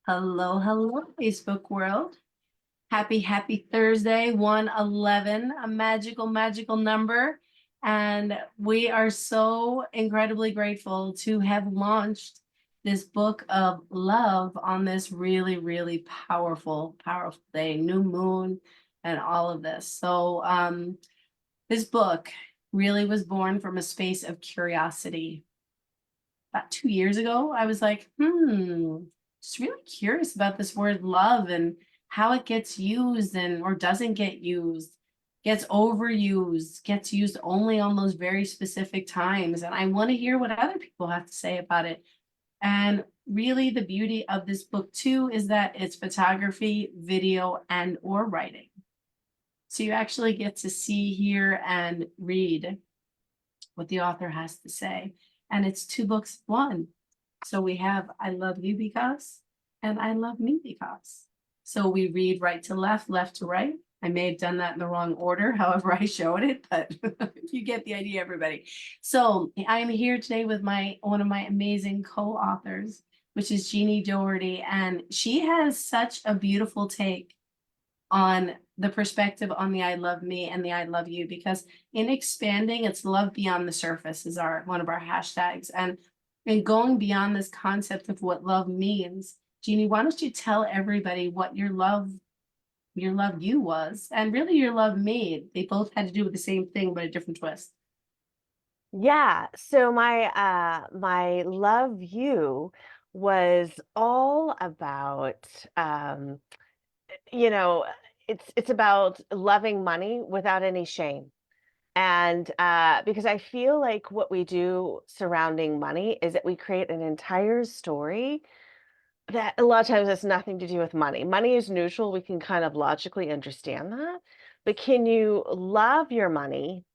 Hello, hello, Facebook world. Happy Thursday, 111, a magical number. And we are so incredibly grateful to have launched this book of love on this really powerful day, new moon, and all of this. This book really was born from a space of curiosity. About 2 years ago, I was like, just really curious about this word love and how it gets used and or doesn't get used, gets overused, gets used only on those very specific times. And I want to hear what other people have to say about it. And really the beauty of this book too is that it's photography, video, and or writing. So you actually get to see, hear, and read what the author has to say. And it's two books, one. So we have I Love You Because and I Love Me Because. So we read right to left, left to right. I may have done that in the wrong order, however I showed it, but you get the idea, everybody. So I'm here today with one of my amazing co-authors, which is Jeannie Doherty, and she has such a beautiful take on the perspective on the I love me and the I love you, because in expanding, it's love beyond the surface is one of our hashtags. And in going beyond this concept of what love means, Jeannie, why don't you tell everybody what your love you was, and really your love me. They both had to do with the same thing, but a different twist. Yeah, so my love you was all about you know it's about loving money without any shame. And because I feel like what we do surrounding money is that we create an entire story that a lot of times has nothing to do with money. Money is neutral. We can kind of logically understand that. But can you love your money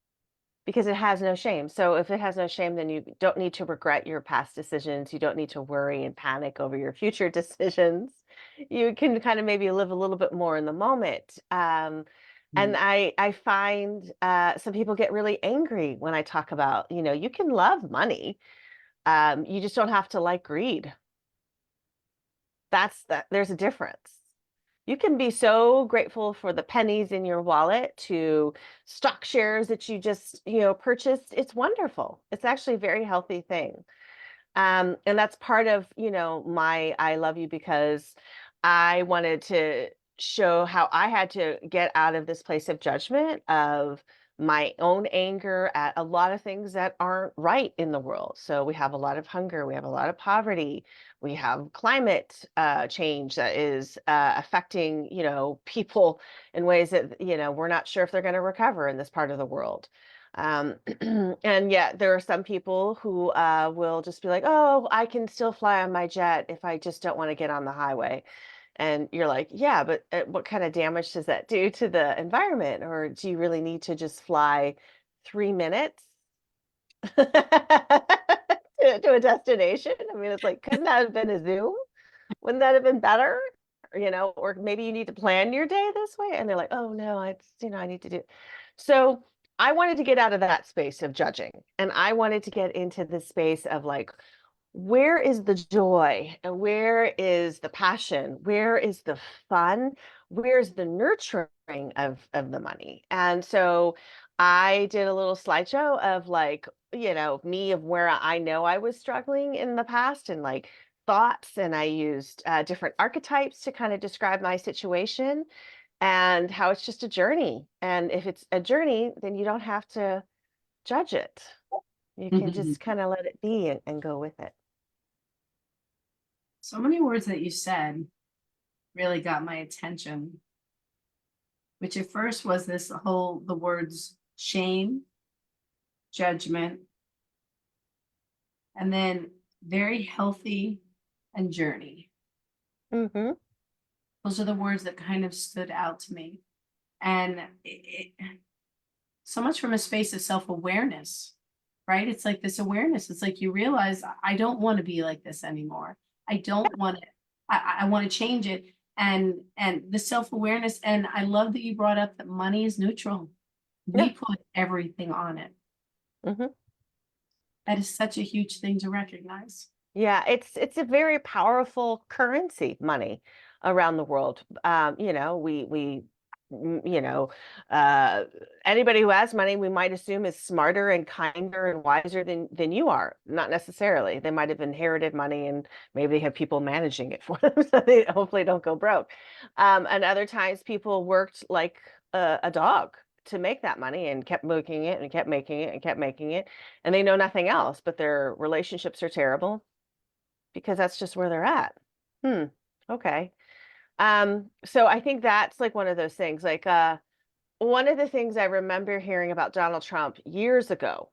because it has no shame? So if it has no shame, then you don't need to regret your past decisions. You don't need to worry and panic over your future decisions. You can kind of maybe live a little bit more in the moment. And I find some people get really angry when I talk about, you can love money. You just don't have to like greed. There's a difference. You can be so grateful for the pennies in your wallet to stock shares that you just, purchased. It's wonderful. It's actually a very healthy thing. And that's part of, my I love you, because I wanted to show how I had to get out of this place of judgment of my own anger at a lot of things that aren't right in the world. So we have a lot of hunger, we have a lot of poverty, we have climate change that is affecting, people in ways that, we're not sure if they're going to recover in this part of the world. Um, and yet there are some people who will just be like, oh, I can still fly on my jet if I just don't want to get on the highway. And you're like, yeah, but what kind of damage does that do to the environment? Or do you really need to just fly 3 minutes to a destination? I mean, it's like, couldn't that have been a Zoom? Wouldn't that have been better? Or maybe you need to plan your day this way. And they're like, oh no, I need to do. So I wanted to get out of that space of judging. And I wanted to get into the space of like, where is the joy and where is the passion? Where is the fun? Where's the nurturing of the money? And so I did a little slideshow of like, me of where I know I was struggling in the past and like thoughts. And I used different archetypes to kind of describe my situation and how it's just a journey. And if it's a journey, then you don't have to judge it. You can just kind of let it be and go with it. So many words that you said really got my attention, which at first was the words shame, judgment, and then very healthy and journey. Hmm. Those are the words that kind of stood out to me. And so much from a space of self-awareness, right? It's like this awareness. It's like you realize I don't want to be like this anymore. I don't want it. I want to change it. And the self-awareness. And I love that you brought up that money is neutral. Yeah. We put everything on it. Hmm. That is such a huge thing to recognize. Yeah, it's a very powerful currency, money around the world. You know, you know, uh, anybody who has money, we might assume is smarter and kinder and wiser than you are. Not necessarily. They might have inherited money and maybe they have people managing it for them, so they hopefully don't go broke. And other times, people worked like a dog to make that money and kept making it and kept making it and kept making it, and they know nothing else, but their relationships are terrible because that's just where they're at. Hmm. Okay. So I think that's like one of those things. Like, one of the things I remember hearing about Donald Trump years ago,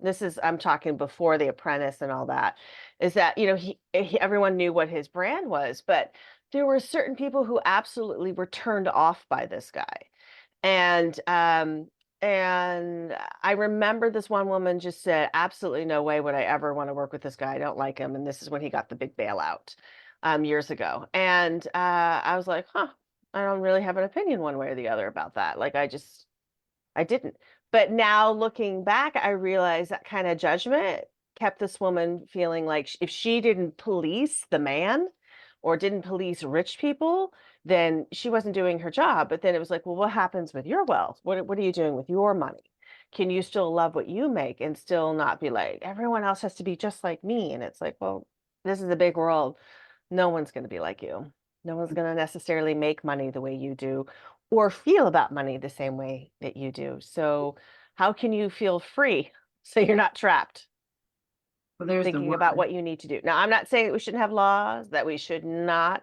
this is, I'm talking before The Apprentice and all that, is that, you know, everyone knew what his brand was, but there were certain people who absolutely were turned off by this guy. And I remember this one woman just said, absolutely no way would I ever want to work with this guy. I don't like him. And this is when he got the big bailout years ago. And I was like, huh, I don't really have an opinion one way or the other about that. Like I didn't. But now looking back, I realize that kind of judgment kept this woman feeling like if she didn't police the man or didn't police rich people, then she wasn't doing her job. But then it was like, well, what happens with your wealth? What are you doing with your money? Can you still love what you make and still not be like, everyone else has to be just like me? And it's like, well, this is a big world. No one's going to be like you. No one's going to necessarily make money the way you do or feel about money the same way that you do. So, how can you feel free so you're not trapped Well, there's the thinking about word. what you need to do? Now, I'm not saying that we shouldn't have laws, that we should not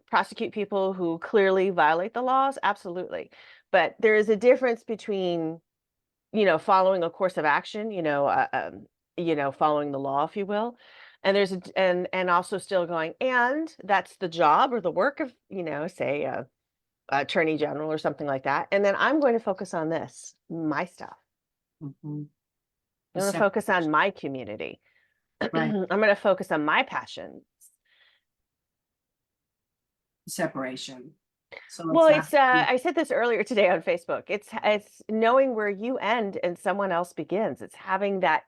prosecute people who clearly violate the laws. Absolutely. But there is a difference between, you know, following a course of action, you know, following the law, if you will. And there's and also still going, and that's the job or the work of, you know, say attorney general or something like that. And then I'm going to focus on this, my stuff. Mhm. I'm The going to sep- focus on my community. right. I'm going to focus on my passion. Separation. So Well, it's not. it's I said this earlier today on Facebook. It's knowing where you end and someone else begins. It's having that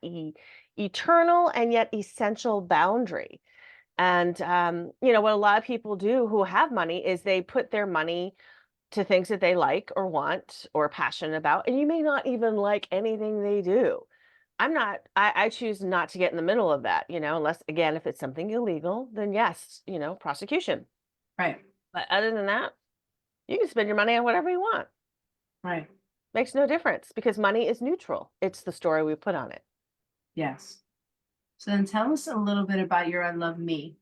eternal and yet essential boundary. And you know, what a lot of people do who have money is they put their money to things that they like or want or passionate about, and you may not even like anything they do. I choose not to get in the middle of that, you know, unless again, if it's something illegal, then yes, you know, prosecution. Right. But other than that, you can spend your money on whatever you want. Right. Makes no difference because money is neutral. It's the story we put on it. Yes. So then tell us a little bit about your I Love Me.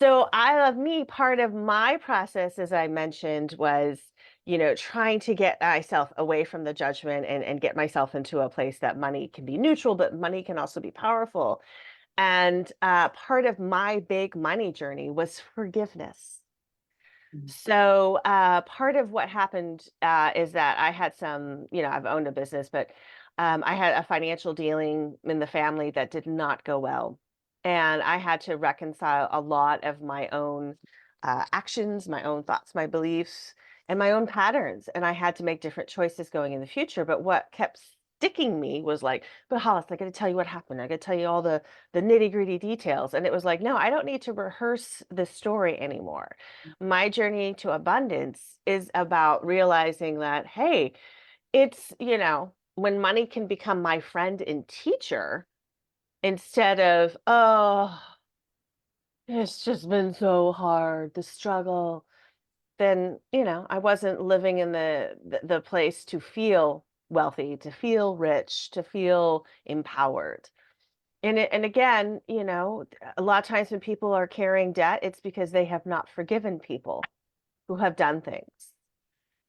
So I love me. Part of my process, as I mentioned, was, you know, trying to get myself away from the judgment and get myself into a place that money can be neutral, but money can also be powerful. And part of my big money journey was forgiveness. Mhm. So part of what happened is that I had some, you know, I've owned a business, but I had a financial dealing in the family that did not go well. And I had to reconcile a lot of my own actions, my own thoughts, my beliefs, and my own patterns. And I had to make different choices going in the future. But what kept sticking me was like, but Hollis, I got to tell you what happened. I got to tell you all the nitty gritty details. And it was like, no, I don't need to rehearse the story anymore. My journey to abundance is about realizing that, hey, it's, you know, when money can become my friend and teacher instead of, oh, it's just been so hard, the struggle, then, you know, I wasn't living in the place to feel wealthy, to feel rich, to feel empowered. And again, you know, a lot of times when people are carrying debt, it's because they have not forgiven people who have done things.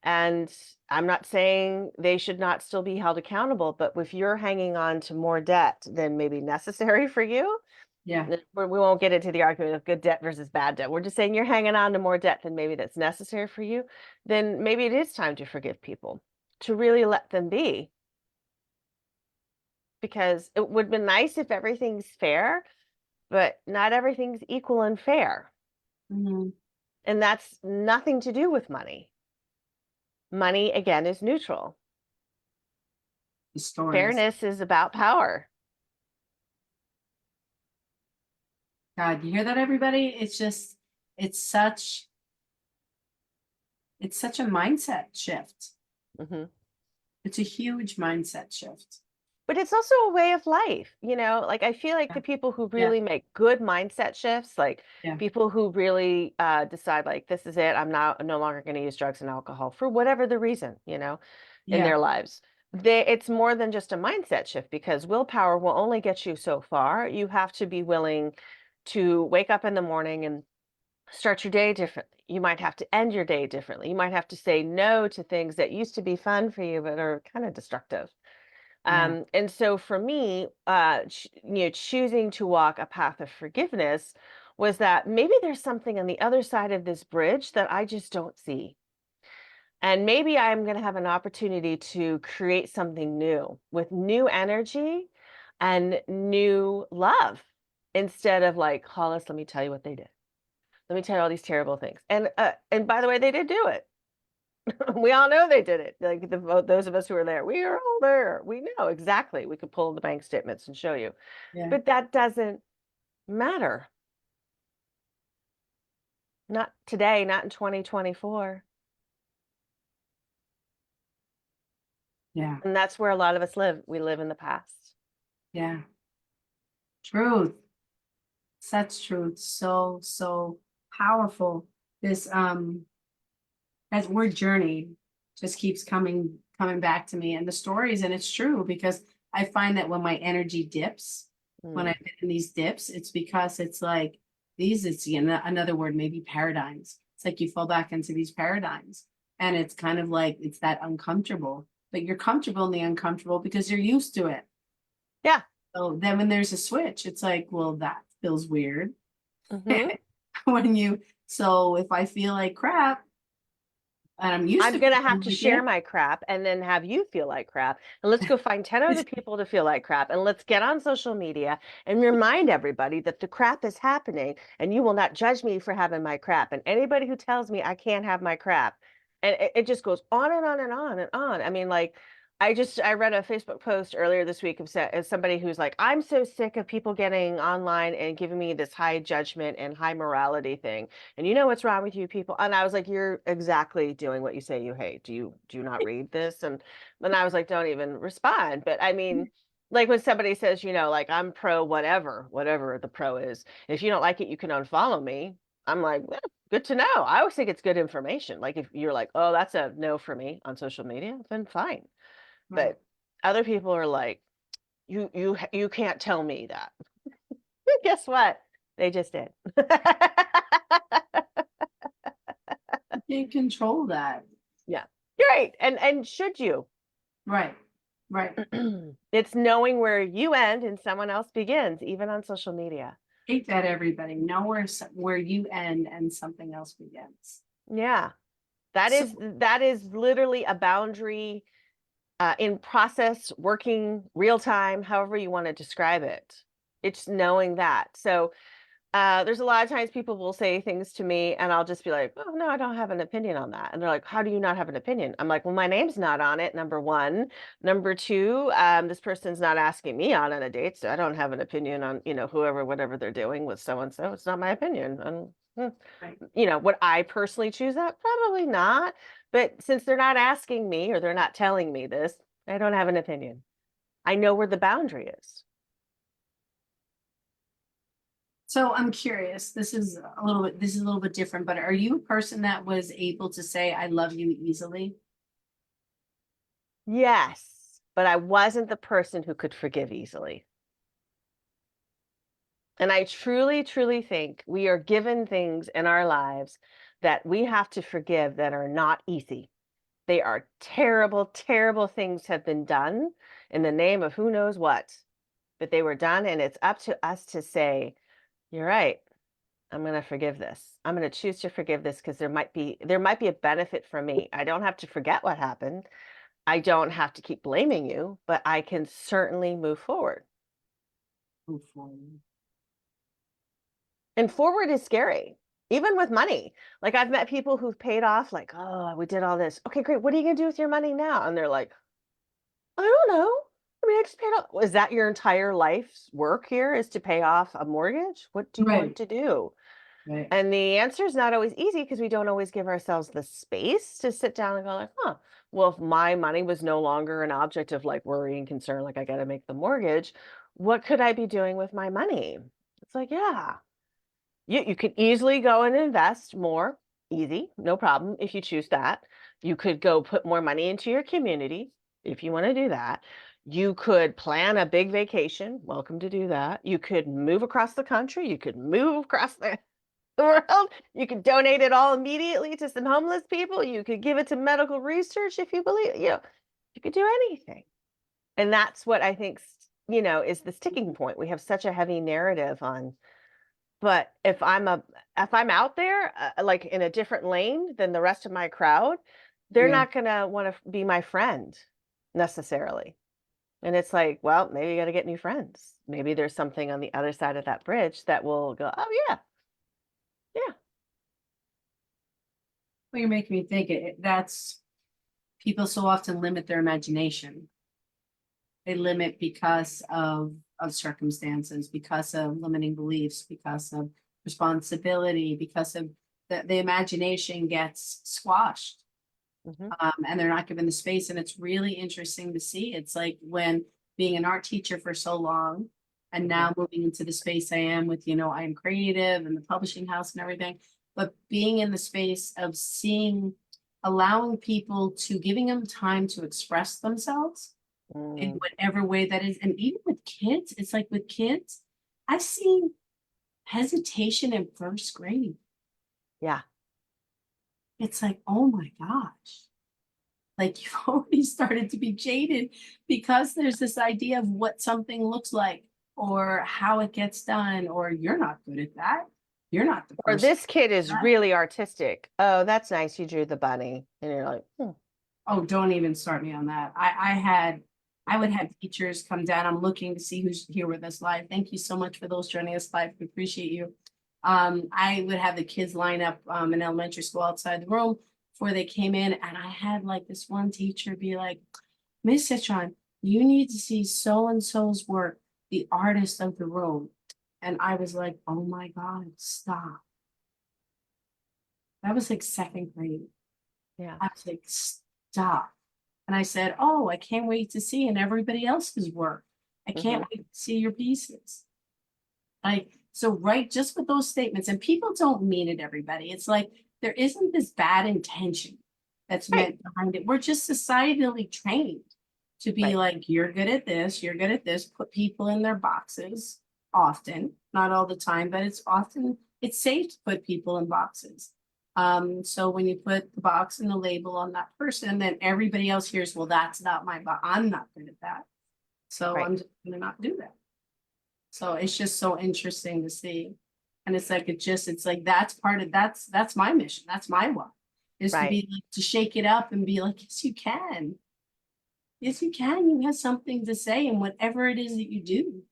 And I'm not saying they should not still be held accountable, but if you're hanging on to more debt than maybe necessary for you, Yeah. we won't get into the argument of good debt versus bad debt. We're just saying you're hanging on to more debt than maybe that's necessary for you, then maybe it is time to forgive people, to really let them be. Because it would be nice if everything's fair, but not everything's equal and fair. Mhm. And that's nothing to do with money. Money, again, is neutral. The stories. Fairness is about power. God, you hear that, everybody? It's such, it's such a mindset shift. Hmm. It's a huge mindset shift. But it's also a way of life, like I feel like Yeah. the people who Yeah. really make good mindset shifts, like Yeah. people who really decide like this is it, I'm not no longer going to use drugs and alcohol for whatever the reason, in Yeah. their lives. It's more than just a mindset shift because willpower will only get you so far. You have to be willing to wake up in the morning and start your day differently. You might have to end your day differently. You might have to say no to things that used to be fun for you but are kind of destructive. Yeah. And so for me, choosing to walk a path of forgiveness was that maybe there's something on the other side of this bridge that I just don't see. And maybe I'm going to have an opportunity to create something new with new energy and new love instead of like, Hollis, let me tell you what they did. Let me tell you all these terrible things. And by the way, they did do it. We all know they did it. Like those of us who were there, we are all there. We know exactly. We could pull the bank statements and show you. Yeah. But that doesn't matter. Not today, not in 2024. Yeah. And that's where a lot of us live. We live in the past. Yeah. Truth. Such truth. So, so powerful. This that word journey just keeps coming back to me, and the stories, and it's true because I find that when my energy dips, when Mm. I've been in these dips, it's because it's like these, it's another word, maybe paradigms. It's like you fall back into these paradigms, and it's kind of like it's that uncomfortable, but you're comfortable in the uncomfortable because you're used to it. Yeah. So then when there's a switch, it's like, well, that feels weird. Hmm. When you, so if I feel like crap and I'm used I'm to going to have feeling to like share it. my crap and then have you feel like crap. And let's go find 10 other people to feel like crap. And let's get on social media and remind everybody that the crap is happening and you will not judge me for having my crap. And anybody who tells me I can't have my crap. And it just goes on and on and on and on. I mean, like, I read a Facebook post earlier this week of somebody who's like, I'm so sick of people getting online and giving me this high judgment and high morality thing. And you know what's wrong with you people? And I was like, you're exactly doing what you say you hate. Do you not read this? And then I was like, don't even respond. But I mean, like when somebody says, like I'm pro whatever the pro is. If you don't like it, you can unfollow me. I'm like, well, good to know. I always think it's good information. Like if you're like, oh, that's a no for me on social media, then fine. Right. But other people are like, you can't tell me that. Guess what? They just did. You can't control that. Yeah. You're right. And should you? Right. Right. It's knowing where you end and someone else begins, even on social media. Hate that, everybody. Know where you end and something else begins. Yeah. That So is that is literally a boundary in process, working real time, however you want to describe it. It's knowing that. So there's a lot of times people will say things to me and I'll just be like, oh, no, I don't have an opinion on that. And they're like, how do you not have an opinion? I'm like, well, my name's not on it, number one. Number two, this person's not asking me out on a date. So I don't have an opinion on, whoever, whatever they're doing with so-and-so. It's not my opinion. And, right. would I personally choose that? Probably not. But since they're not asking me or they're not telling me this, I don't have an opinion. I know where the boundary is. So I'm curious. This is a little bit different, but are you a person that was able to say I love you easily? Yes, but I wasn't the person who could forgive easily. And I truly, truly think we are given things in our lives that we have to forgive that are not easy. They are terrible, terrible things have been done in the name of who knows what, but they were done. And it's up to us to say, you're right. I'm going to forgive this. I'm going to choose to forgive this because there might be a benefit for me. I don't have to forget what happened. I don't have to keep blaming you, but I can certainly move forward. Move forward. And forward is scary, even with money. Like I've met people who've paid off, like, oh, we did all this. Okay, great. What are you going to do with your money now? And they're like, I don't know. I mean, I just paid off. Is that your entire life's work here is to pay off a mortgage? What do you want Right. to do? Right. And the answer is not always easy because we don't always give ourselves the space to sit down and go like, huh, well, if my money was no longer an object of like worry and concern, like I got to make the mortgage, what could I be doing with my money? It's like, yeah, you could easily go and invest more, easy, no problem if you choose that. You could go put more money into your community if you want to do that. You could plan a big vacation. Welcome to do that. You could move across the country. You could move across the world. You could donate it all immediately to some homeless people. You could give it to medical research if you believe, you could do anything. And that's what I think, is the sticking point. We have such a heavy narrative on, but if I'm out there like in a different lane than the rest of my crowd, they're Yeah. not going to want to be my friend necessarily. And it's like, well, maybe you got to get new friends. Maybe there's something on the other side of that bridge that will go, oh yeah, yeah. Well, you're making me think that's people so often limit their imagination. They limit because of circumstances, because of limiting beliefs, because of responsibility, because of the imagination gets squashed. Hmm. And they're not given the space. And it's really interesting to see. It's like when being an art teacher for so long and Hmm. now moving into the space I am with, I am creative and the publishing house and everything, but being in the space of seeing, allowing people to giving them time to express themselves in Mm, whatever way that is. And even with kids, it's like with kids, I've seen hesitation in first grade. yeah. It's like, oh my gosh. Like you've already started to be jaded because there's this idea of what something looks like or how it gets done, or you're not good at that. You're not the Or person. this kid is That. really artistic. Oh, that's nice. You drew the bunny. And you're like, hmm. Oh, don't even start me on that. I would have teachers come down. I'm looking to see who's here with us live. Thank you so much for those joining us live. We appreciate you. I would have the kids line up in elementary school outside the room before they came in, and I had like this one teacher be like, Miss Citron, you need to see so and so's work, the artist of the room. And I was like, oh my God, stop. That was like second grade. Yeah. I was like, stop. And I said, oh, I can't wait to see and everybody else's work. I Hmm. can't wait to see your pieces. Like, so right, just with those statements, and people don't mean it, everybody. It's like there isn't this bad intention that's Right. meant behind it. We're just societally trained to be Right. like, you're good at this, you're good at this, put people in their boxes often, not all the time, but it's often it's safe to put people in boxes. So when you put the box and the label on that person, then everybody else hears, well, that's not my box. I'm not good at that. So Right. I'm just gonna not do that. So it's just so interesting to see. And it's like it's like that's part of that's my mission. That's my why. Is to Right. be like to shake it up and be like, yes, you can. Yes, you can. You have something to say in whatever it is that you do.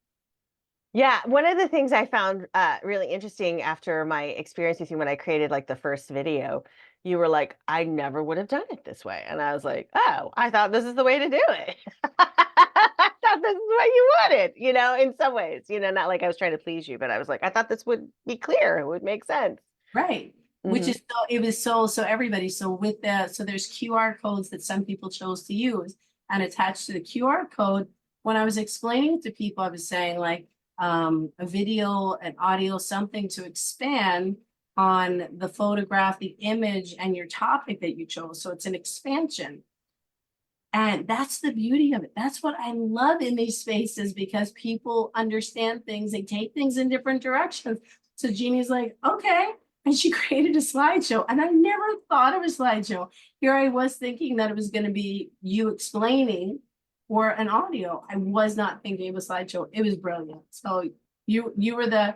Yeah, one of the things I found really interesting after my experience with you when I created like the first video, you were like, I never would have done it this way. And I was like, oh, I thought this is the way to do it. I thought this is what you wanted, in some ways, not like I was trying to please you, but I was like, I thought this would be clear. It would make sense. Right. Which Hmm. is so it was so everybody. So with so there's QR codes that some people chose to use and attached to the QR code. When I was explaining it to people, I was saying like a video, an audio, something to expand on the photograph, the image, and your topic that you chose. So it's an expansion. And that's the beauty of it. That's what I love in these spaces because people understand things, they take things in different directions. So Jeannie's like, okay. And she created a slideshow. And I never thought of a slideshow. Here I was thinking that it was going to be you explaining or an audio. I was not thinking of a slideshow. It was brilliant. So you were the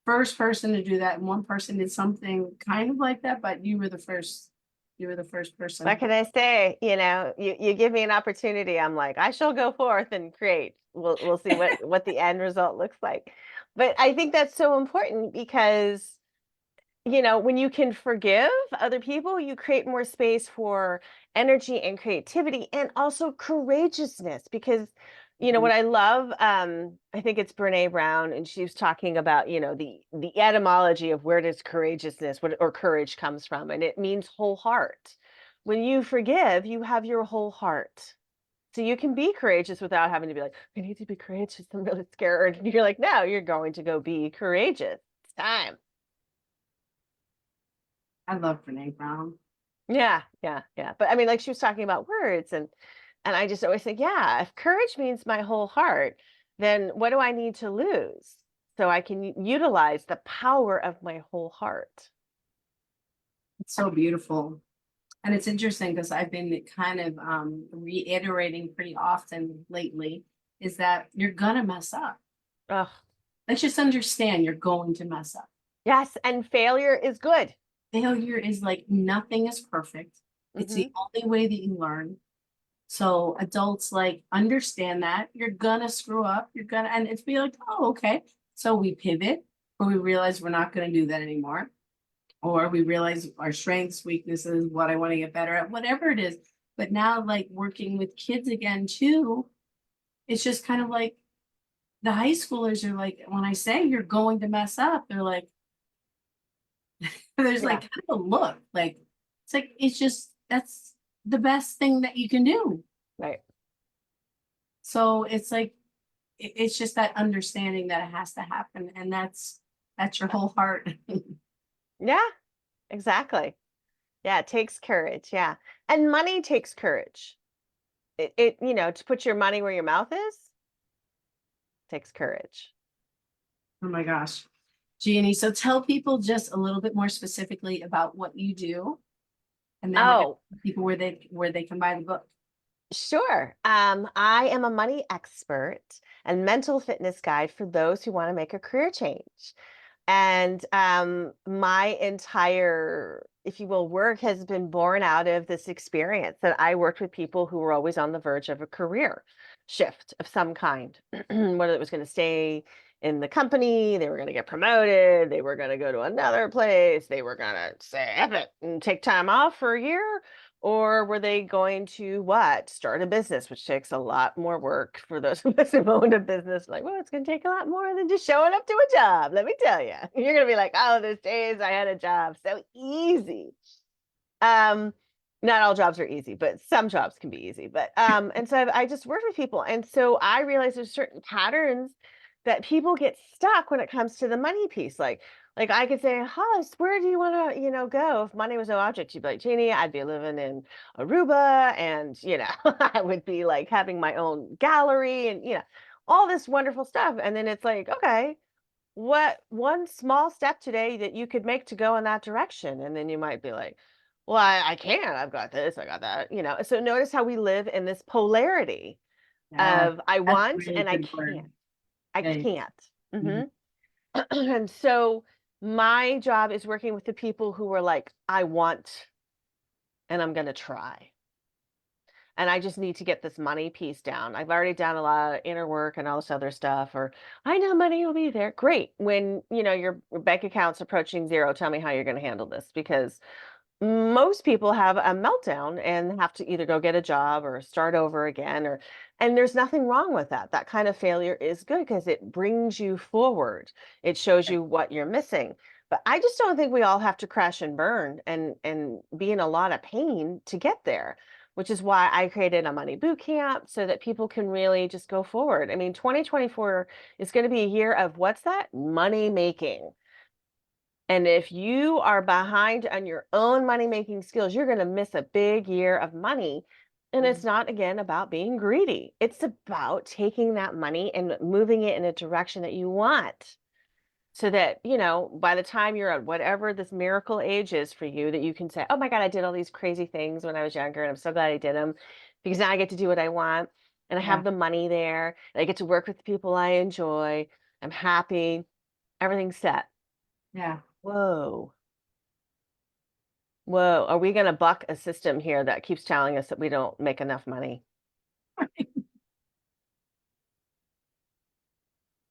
first person to do that. And one person did something kind of like that, but you were the first What person. can I say? You give me an opportunity. I'm like, I shall go forth and create. We'll see what the end result looks like. But I think that's so important because when you can forgive other people, you create more space for energy and creativity and also courageousness because, You know what I love? I think it's Brene Brown, and she was talking about, the etymology of where does courageousness or courage comes from, and it means whole heart. When you forgive, you have your whole heart. So you can be courageous without having to be like, I need to be courageous. I'm really scared. And you're like, no, you're going to go be courageous. It's time. I love Brene Brown. Yeah, yeah, yeah. But I mean, like she was talking about words and I just always think, yeah, if courage means my whole heart, then what do I need to lose so I can utilize the power of my whole heart? It's so beautiful. And it's interesting because I've been kind of reiterating pretty often lately is that you're gonna mess up. Oh, Let's just understand you're going to mess up. yes, and failure is good. Failure is like nothing is perfect. It's Hmm. the only way that you learn. So adults like understand that you're gonna screw up. You're gonna, and it's be like, oh, okay. So we pivot, or we realize we're not gonna do that anymore, or we realize our strengths, weaknesses, what I want to get better at, whatever it is. But now, like working with kids again too, it's just kind of like the high schoolers are like, when I say you're going to mess up, they're like, there's like Yeah, kind of a look, like it's like it's just that's the best thing that you can do. right. So it's like it's just that understanding that it has to happen, and that's your whole heart. Yeah, exactly. Yeah, it takes courage. Yeah. And money takes courage. To put your money where your mouth is takes courage. Oh my gosh. Jeannie, so tell people just a little bit more specifically about what you do, and then we're gonna Oh, tell people where they can buy the book. sure. I am a money expert and mental fitness guide for those who want to make a career change. And my entire, if you will, work has been born out of this experience that I worked with people who were always on the verge of a career shift of some kind, whether it was going to stay in the company, they were going to get promoted, they were going to go to another place, they were going to say F it and take time off for a year, or were they going to what? Start a business, which takes a lot more work for those of us who owned a business. Like, well, it's going to take a lot more than just showing up to a job. Let me tell you, you're going to be like, oh, those days I had a job, so easy. Um, Not all jobs are easy, but some jobs can be easy. But and so I just worked with people, and so I realized there's certain patterns that people get stuck when it comes to the money piece. Like I could say, Hollis, where do you want to, go? If money was no object, you'd be like, Jeannie, I'd be living in Aruba, and I would be like having my own gallery, and all this wonderful stuff. And then it's like, okay, what one small step today that you could make to go in that direction? And then you might be like, well, I can't. I've got this, I got that, So notice how we live in this polarity Yeah, of I that's a want really and I good can't. word. I Yeah. can't. Mhm. Hmm. And so my job is working with the people who are like, I want and I'm going to try. And I just need to get this money piece down. I've already done a lot of inner work and all this other stuff, or I know money will be there. Great. When, your bank account's approaching zero, tell me how you're going to handle this, because most people have a meltdown and have to either go get a job or start over again, and there's nothing wrong with that. That kind of failure is good because it brings you forward. It shows you what you're missing. But I just don't think we all have to crash and burn and be in a lot of pain to get there, which is why I created a money boot camp so that people can really just go forward. I mean, 2024 is going to be a year of what's that? Money making. And if you are behind on your own money making skills, you're going to miss a big year of money. And it's not, again, about being greedy. It's about taking that money and moving it in a direction that you want so that, by the time you're at whatever this miracle age is for you, that you can say, oh my God, I did all these crazy things when I was younger. And I'm so glad I did them because now I get to do what I want and I Yeah, have the money there and I get to work with the people I enjoy. I'm happy. Everything's set. yeah. Whoa. Whoa, are we going to buck a system here that keeps telling us that we don't make enough money?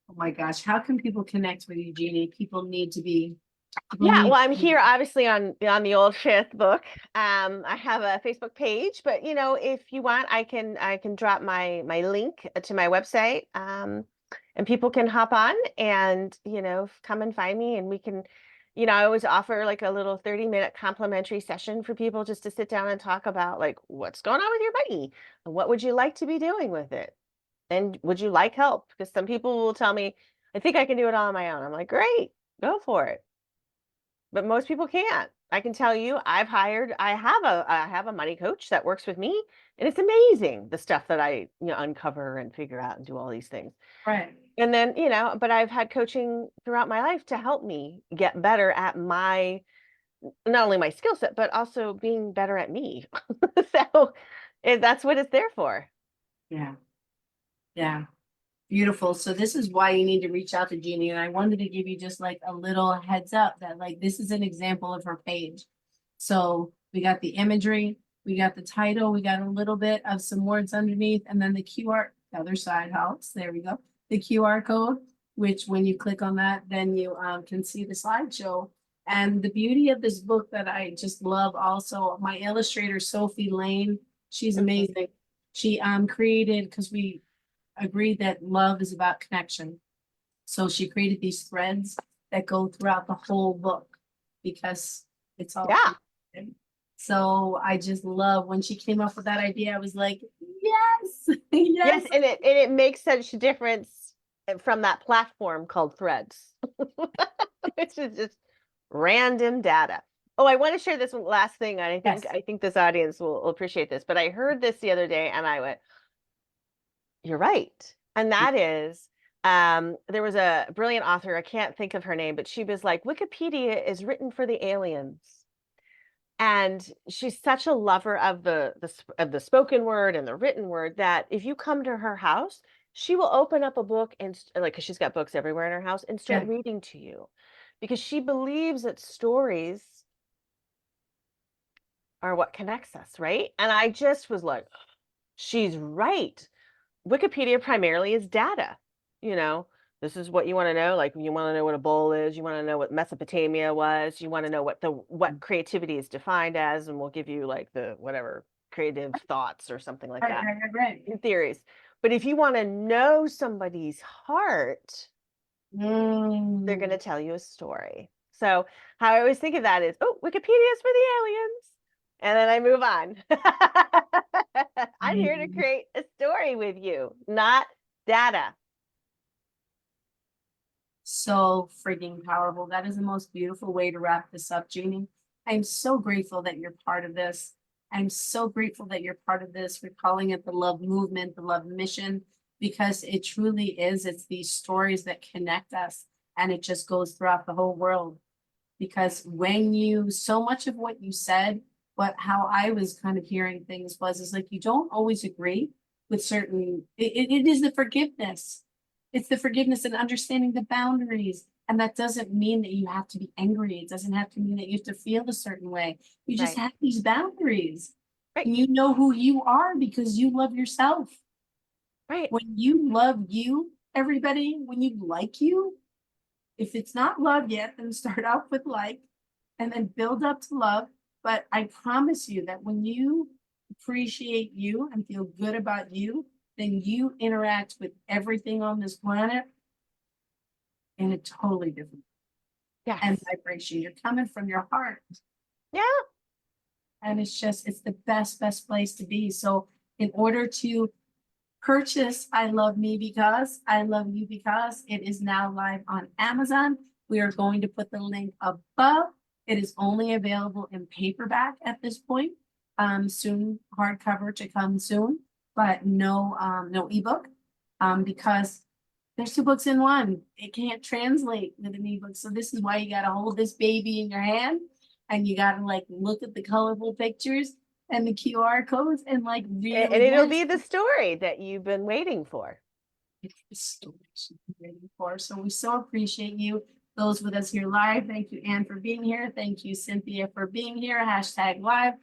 Oh my gosh, how can people connect with you, Jeannie? People need to be Yeah, well, Believe I'm me. here obviously on the old fifth book. I have a Facebook page, but if you want, I can drop my link to my website, and people can hop on and come and find me, and we can, I always offer like a little 30-minute complimentary session for people just to sit down and talk about like what's going on with your money and what would you like to be doing with it, and would you like help? Because some people will tell me, I think I can do it all on my own. I'm like, great, go for it. But most people can't. I can tell you, I have a money coach that works with me, and it's amazing the stuff that I, uncover and figure out and do all these things. Right. And then, but I've had coaching throughout my life to help me get better at not only my skill set, but also being better at me. So that's what it's there for. Yeah. Yeah. Beautiful. So this is why you need to reach out to Jeannie. And I wanted to give you just like a little heads up that like this is an example of her page. So we got the imagery, we got the title, we got a little bit of some words underneath, and then the QR, the other side helps. There we go. The QR code, which when you click on that, then you can see the slideshow. And the beauty of this book that I just love also, my illustrator, Sophie Lane, she's Mhm. amazing. She created, because we agreed that love is about connection. So she created these threads that go throughout the whole book because it's all Yeah. connected. So I just love when she came up with that idea. I was like, yes, Yes, yes. and it makes such a difference from that platform called Threads. Which is just random data. Oh, I want to share this one last thing. I think Yes. I think this audience will appreciate this. But I heard this the other day and I went, "You're right." And that is, there was a brilliant author, I can't think of her name, but she was like, Wikipedia is written for the aliens. And she's such a lover of the spoken word and the written word that if you come to her house, she will open up a book and like, because she's got books everywhere in her house, and start Yeah. reading to you because she believes that stories are what connects us, right? And I just was like, she's right. Wikipedia primarily is data. You know, this is what you want to know. Like you want to know what a bowl is, you want to know what Mesopotamia was, you want to know what creativity is defined as, and we'll give you like the whatever creative thoughts or something like Right, that right, right, right. in theories. But if you want to know somebody's heart, they're going Mm. to tell you a story. So how I always think of that is, oh, Wikipedia is for the aliens. And then I move on. I'm here to Amazing. create a story with you, not data. So freaking powerful. That is the most beautiful way to wrap this up, Jeannie. I'm so grateful that you're part of this. I'm so grateful that you're part of this. We're calling it the love movement, the love mission, because it truly is. It's these stories that connect us, and it just goes throughout the whole world. Because when you, so much of what you said, but how I was kind of hearing things was, is like you don't always agree with certain, it is the forgiveness. It's the forgiveness and understanding the boundaries. And that doesn't mean that you have to be angry. It doesn't have to mean that you have to feel a certain way. You just Right. have these boundaries. Right. And you know who you are because you love yourself. Right. When you love you, everybody, when you like you, if it's not love yet, then start out with like, and then build up to love. But I promise you that when you appreciate you and feel good about you, then you interact with everything on this planet in a totally different and Yes. vibration. You're coming from your heart. Yeah. And it's just, it's the best place to be. So in order to purchase I Love Me Because, I Love You Because, it is now live on Amazon. We are going to put the link above. It is only available in paperback at this point. Soon hardcover to come soon, but no ebook. Because there's two books in one. It can't translate with an ebook. So this is why you gotta hold this baby in your hand and you gotta like look at the colorful pictures and the QR codes and like And really, it'll yes, be the story that you've been waiting for. it's the story she's been waiting for. So we so appreciate you. Those with us here live. Thank you, Anne, for being here. Thank you, Cynthia, for being here. Hashtag live,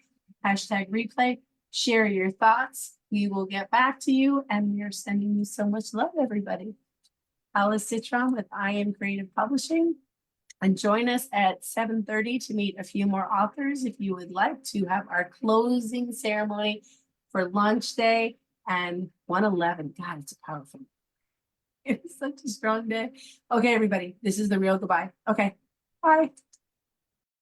hashtag replay. Share your thoughts. We will get back to you. And we are sending you so much love, everybody. Alice Citron with I Am Creative Publishing. And join us at 7:30 to meet a few more authors if you would like to have our closing ceremony for launch day. And 111, God, it's a powerful. It's such a strong day. Okay, everybody, this is the real goodbye. Okay, bye.